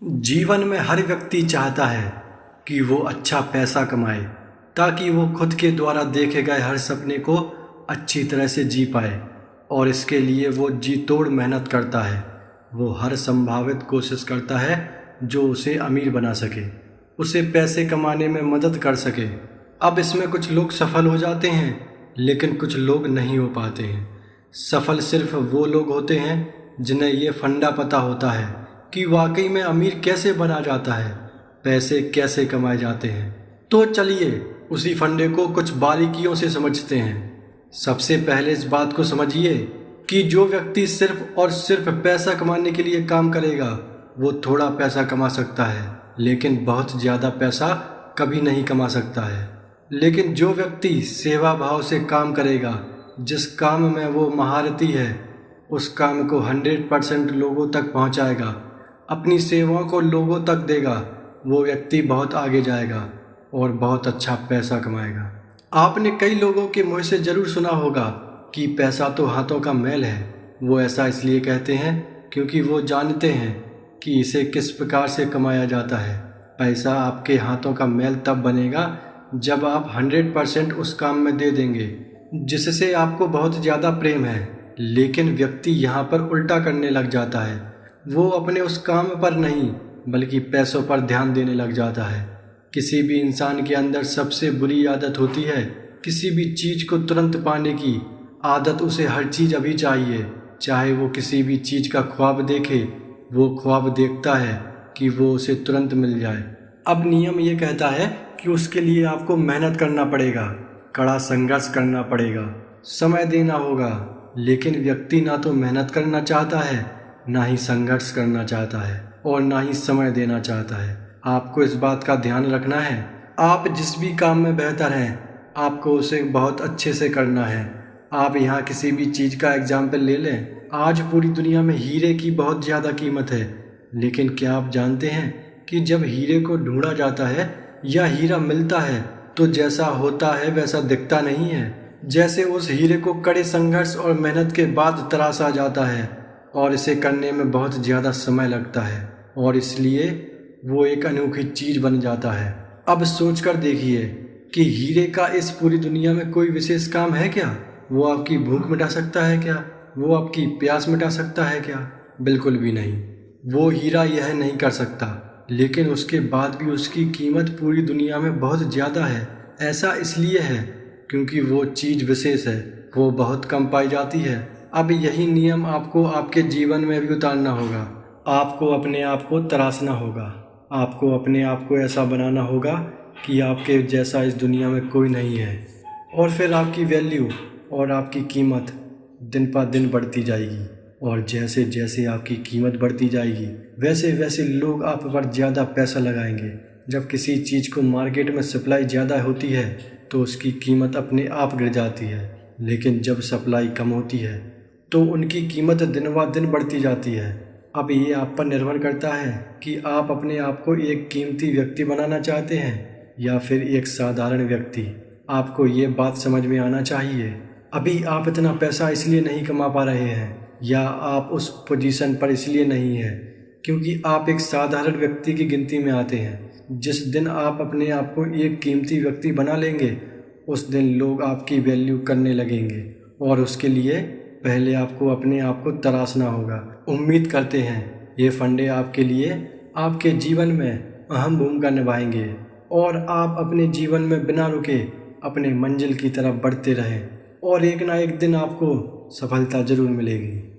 जीवन में हर व्यक्ति चाहता है कि वो अच्छा पैसा कमाए ताकि वो खुद के द्वारा देखे गए हर सपने को अच्छी तरह से जी पाए और इसके लिए वो जी तोड़ मेहनत करता है। वो हर संभावित कोशिश करता है जो उसे अमीर बना सके, उसे पैसे कमाने में मदद कर सके। अब इसमें कुछ लोग सफल हो जाते हैं लेकिन कुछ लोग नहीं हो पाते हैं। सफल सिर्फ वो लोग होते हैं जिन्हें ये फंडा पता होता है कि वाकई में अमीर कैसे बना जाता है, पैसे कैसे कमाए जाते हैं। तो चलिए उसी फंडे को कुछ बारीकियों से समझते हैं। सबसे पहले इस बात को समझिए कि जो व्यक्ति सिर्फ और सिर्फ पैसा कमाने के लिए काम करेगा वो थोड़ा पैसा कमा सकता है लेकिन बहुत ज़्यादा पैसा कभी नहीं कमा सकता है। लेकिन जो व्यक्ति सेवा भाव से काम करेगा, जिस काम में वो महारती है, उस काम को 100% लोगों तक पहुंचाएगा, अपनी सेवाओं को लोगों तक देगा, वो व्यक्ति बहुत आगे जाएगा और बहुत अच्छा पैसा कमाएगा। आपने कई लोगों के मुँह से ज़रूर सुना होगा कि पैसा तो हाथों का मैल है। वो ऐसा इसलिए कहते हैं क्योंकि वो जानते हैं कि इसे किस प्रकार से कमाया जाता है। पैसा आपके हाथों का मैल तब बनेगा जब आप 100% उस काम में दे देंगे जिससे आपको बहुत ज़्यादा प्रेम है। लेकिन व्यक्ति यहाँ पर उल्टा करने लग जाता है। वो अपने उस काम पर नहीं बल्कि पैसों पर ध्यान देने लग जाता है। किसी भी इंसान के अंदर सबसे बुरी आदत होती है किसी भी चीज़ को तुरंत पाने की आदत। उसे हर चीज़ अभी चाहिए, चाहे वो किसी भी चीज़ का ख्वाब देखे, वो ख्वाब देखता है कि वो उसे तुरंत मिल जाए। अब नियम ये कहता है कि उसके लिए आपको मेहनत करना पड़ेगा, कड़ा संघर्ष करना पड़ेगा, समय देना होगा। लेकिन व्यक्ति ना तो मेहनत करना चाहता है, ना ही संघर्ष करना चाहता है और ना ही समय देना चाहता है। आपको इस बात का ध्यान रखना है, आप जिस भी काम में बेहतर हैं आपको उसे बहुत अच्छे से करना है। आप यहाँ किसी भी चीज़ का एग्जाम्पल ले लें। आज पूरी दुनिया में हीरे की बहुत ज़्यादा कीमत है, लेकिन क्या आप जानते हैं कि जब हीरे को ढूंढा जाता है या हीरा मिलता है तो जैसा होता है वैसा दिखता नहीं है। जैसे उस हीरे को कड़े संघर्ष और मेहनत के बाद तराशा जाता है और इसे करने में बहुत ज़्यादा समय लगता है और इसलिए वो एक अनोखी चीज़ बन जाता है। अब सोच कर देखिए कि हीरे का इस पूरी दुनिया में कोई विशेष काम है क्या? वो आपकी भूख मिटा सकता है क्या? वो आपकी प्यास मिटा सकता है क्या? बिल्कुल भी नहीं। वो हीरा यह नहीं कर सकता, लेकिन उसके बाद भी उसकी कीमत पूरी दुनिया में बहुत ज़्यादा है। ऐसा इसलिए है क्योंकि वो चीज़ विशेष है, वो बहुत कम पाई जाती है। अब यही नियम आपको आपके जीवन में भी उतारना होगा। आपको अपने आप को तराशना होगा, आपको अपने आप को ऐसा बनाना होगा कि आपके जैसा इस दुनिया में कोई नहीं है। और फिर आपकी वैल्यू और आपकी कीमत दिन पर दिन बढ़ती जाएगी और जैसे जैसे आपकी कीमत बढ़ती जाएगी वैसे वैसे लोग आप पर ज़्यादा पैसा लगाएंगे। जब किसी चीज़ को मार्केट में सप्लाई ज़्यादा होती है तो उसकी कीमत अपने आप गिर जाती है, लेकिन जब सप्लाई कम होती है तो उनकी कीमत दिन ब दिन बढ़ती जाती है। अब ये आप पर निर्भर करता है कि आप अपने आप को एक कीमती व्यक्ति बनाना चाहते हैं या फिर एक साधारण व्यक्ति। आपको ये बात समझ में आना चाहिए, अभी आप इतना पैसा इसलिए नहीं कमा पा रहे हैं या आप उस पोजीशन पर इसलिए नहीं हैं क्योंकि आप एक साधारण व्यक्ति की गिनती में आते हैं। जिस दिन आप अपने आप को एक कीमती व्यक्ति बना लेंगे उस दिन लोग आपकी वैल्यू करने लगेंगे और उसके लिए पहले आपको अपने आप को तराशना होगा। उम्मीद करते हैं ये फंडे आपके लिए आपके जीवन में अहम भूमिका निभाएंगे और आप अपने जीवन में बिना रुके अपने मंजिल की तरफ बढ़ते रहें और एक ना एक दिन आपको सफलता ज़रूर मिलेगी।